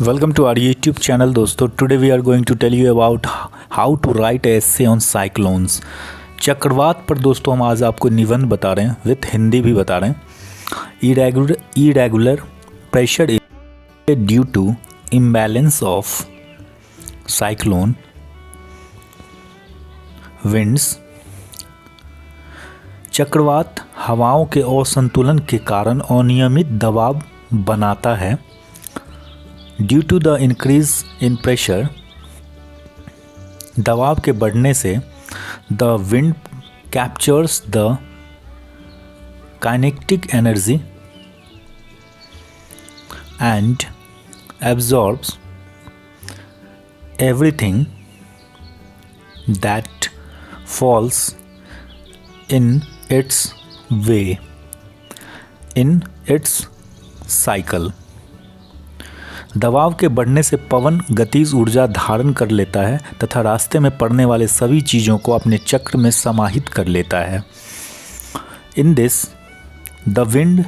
Welcome to our YouTube channel दोस्तों. Today we are going to tell you about how to write a essay on cyclones. चक्रवात पर दोस्तों हम आज आपको निबंध बता रहे हैं, विथ हिंदी भी बता रहे हैं. Irregular pressure is due to imbalance of cyclone winds. चक्रवात हवाओं के असंतुलन के कारण अनियमित दबाव बनाता है. Due to the increase in pressure, दबाव के बढ़ने से the wind captures the kinetic energy and absorbs everything that falls in its way in its cycle. दबाव के बढ़ने से पवन गतिज ऊर्जा धारण कर लेता है तथा रास्ते में पड़ने वाले सभी चीज़ों को अपने चक्र में समाहित कर लेता है. In this the wind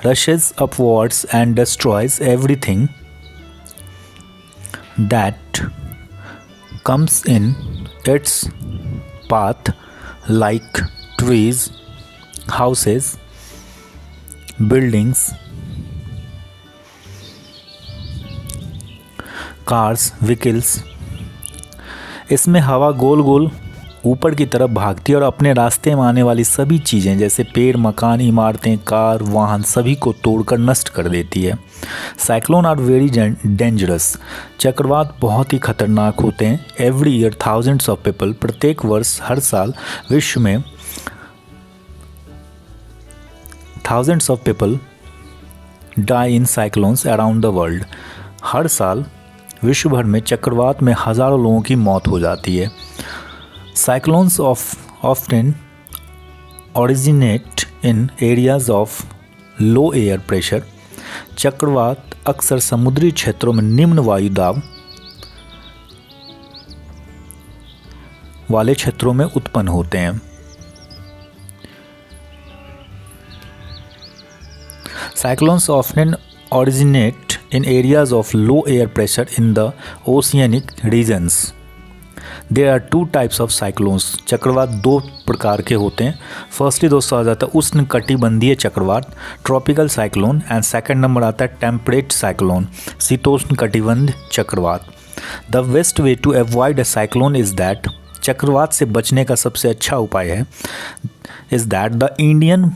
rushes upwards and destroys everything that comes in its path like trees, houses, buildings, cars, vehicles. इसमें हवा गोल गोल ऊपर की तरफ भागती है और अपने रास्ते में आने वाली सभी चीज़ें जैसे पेड़, मकान, इमारतें, कार, वाहन सभी को तोड़कर नष्ट कर देती है. Cyclone are very dangerous. चक्रवात बहुत ही खतरनाक होते हैं. Every year thousands of people, प्रत्येक वर्ष, हर साल विश्व में thousands of people die in cyclones around the world. हर साल विश्व भर में चक्रवात में हज़ारों लोगों की मौत हो जाती है. Cyclones often originate in areas of low air pressure. चक्रवात अक्सर समुद्री क्षेत्रों में निम्न वायु दाब वाले क्षेत्रों में उत्पन्न होते हैं. Cyclones often originate in areas of low air pressure in the oceanic regions. There are two types of cyclones. चक्रवात दो प्रकार के होते हैं. फर्स्टली दोस्तों आ जाता है उष्ण कटिबंधीय चक्रवात, tropical cyclone, and second number आता है टेम्परेट साइक्लोन, शीतोष्ण कटिबंध चक्रवात. The best way to avoid a cyclone is that, चक्रवात से बचने का सबसे अच्छा उपाय है is that the Indian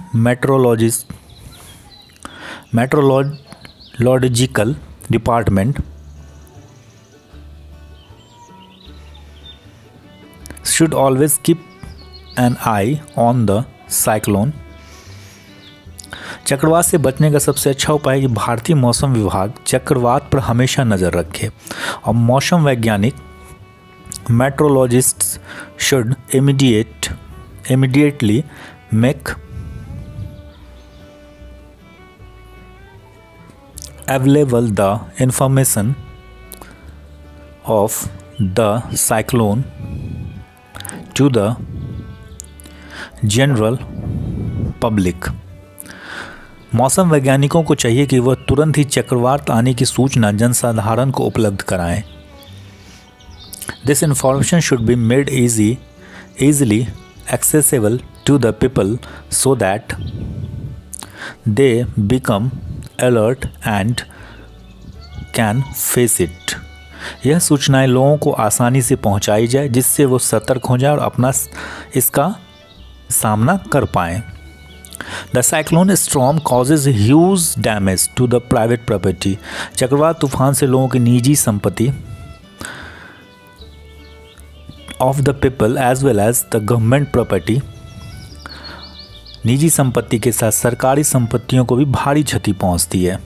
meteorological department should always keep an eye on the cyclone. चक्रवात से बचने का सबसे अच्छा उपाय है कि भारतीय मौसम विभाग चक्रवात पर हमेशा नज़र रखे और मौसम वैज्ञानिक meteorologists should immediately make available the information of the cyclone to the general public. मौसम वैज्ञानिकों को चाहिए कि वह तुरंत ही चक्रवात आने की सूचना जनसाधारण को उपलब्ध कराएं. This information should be made easily accessible to the people so that they become alert and can face it. यह सूचनाएं लोगों को आसानी से पहुंचाई जाए जिससे वो सतर्क हो जाए और अपना इसका सामना कर पाएं. The cyclone storm causes huge damage to the private property. चक्रवात तूफान से लोगों की निजी संपत्ति of the people as well as the government property, निजी संपत्ति के साथ सरकारी संपत्तियों को भी भारी क्षति पहुंचती है.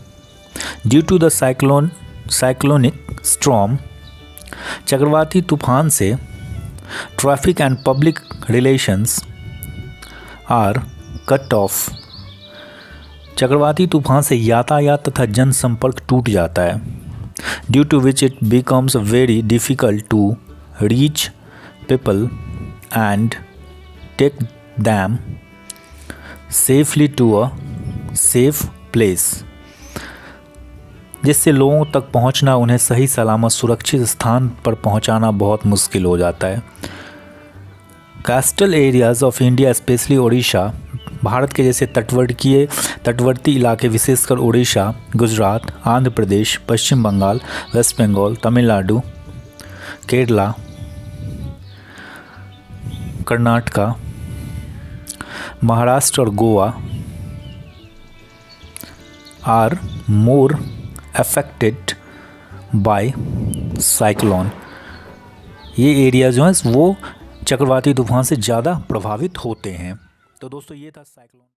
Due to the cyclonic storm, चक्रवाती तूफान से traffic and public relations are cut off. चक्रवाती तूफान से यातायात तथा जनसंपर्क टूट जाता है. Due to which it becomes very difficult to reach people and take them safely to a safe place. जिससे लोगों तक पहुंचना, उन्हें सही सलामत सुरक्षित स्थान पर पहुंचाना बहुत मुश्किल हो जाता है। Coastal areas of India specially Odisha, Bharat के जैसे तटवर्ती इलाके विशेषकर उड़ीसा, गुजरात, आंध्र प्रदेश, पश्चिम बंगाल, वेस्ट बंगाल, तमिलनाडु, केरला, कर्नाटका, महाराष्ट्र और Goa are more affected by cyclone. ये एरिया जो हैं वो चक्रवाती तूफान से ज़्यादा प्रभावित होते हैं। तो दोस्तों ये था साइक्लोन।